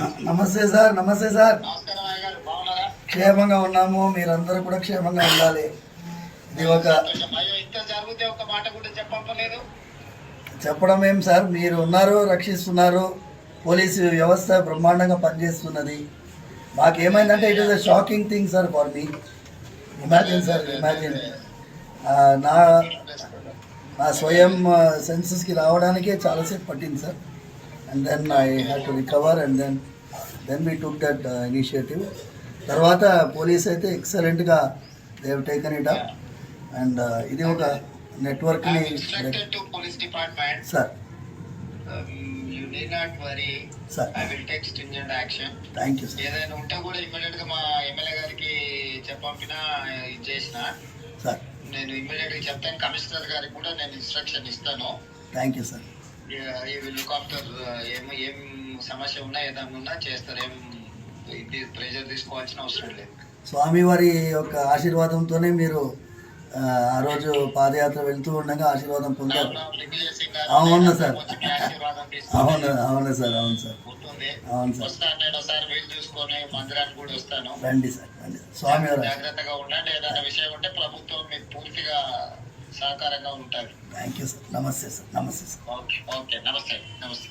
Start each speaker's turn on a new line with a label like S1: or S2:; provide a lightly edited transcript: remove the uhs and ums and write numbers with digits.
S1: నమస్తే సార్. నమస్తే సార్.
S2: నమస్కారం అయ్య గారు, బాగున్నారా?
S1: క్షేమంగా ఉన్నాము, మీరందరూ కూడా క్షేమంగా ఉండాలి. ఇది ఒక
S2: అయ్యో, ఇంత జరిగితే ఒక మాట కూడా చెప్పలేదు.
S1: చెప్పడం ఏం సార్, మీరు ఉన్నారు, రక్షిస్తున్నారు. పోలీసు వ్యవస్థ బ్రహ్మాండంగా పనిచేస్తున్నది. మాకేమైందంటే it is a shocking thing sir for me. Imagine sir, imagine నా నా స్వయం సెన్సెస్కి రావడానికే చాలాసేపు పట్టింది sir. And then I have to recover and then we took that initiative. తర్వాత పోలీస్ అయితే ఎక్సలెంట్గా they have taken it up. And ఇది ఒక నెట్వర్క్ని sir.
S2: You need not worry.
S1: Sir.
S2: I will take stringent action.
S1: Thank you, sir.
S2: ఏదైనా ఉంటే కూడా immediate గా మా ఎమ్మెల్యే గారికి చెప్పంపినా ఇది చేసిన
S1: సార్.
S2: నేను ఇమ్మీడియట్ గా చెప్తాను. కమిషనర్ గారికి కూడా నేను ఇన్స్ట్రక్షన్ ఇస్తాను.
S1: Thank you sir.
S2: ఈ విల్ లుక్ ఆఫ్టర్ ఏం సమస్య ఉన్నా ఏదైనా ఉన్నా చేస్తారు. ఇది ప్రెజర్ తీసుకోవాల్సిన అవసరం లేదు.
S1: స్వామివారి యొక్క ఆశీర్వాదంతోనే మీరు ఆ రోజు పాదయాత్ర వెళ్తూ ఉండగా ఆశీర్వాదం పొందారు. అవును సార్, అవును అవును సార్, అవును సార్, అవును సార్.
S2: మందిరానికి కూడా వస్తాను.
S1: రండి సార్, రండి. స్వామివారు
S2: జాగ్రత్తగా ఉండండి. ఏదైనా విషయం ఉంటే ప్రభుత్వం మీకు పూర్తిగా సహకారంగా ఉంటారు.
S1: Thank you sir. నమస్తే సార్. నమస్తే సార్.
S2: ఓకే ఓకే, నమస్తే నమస్తే.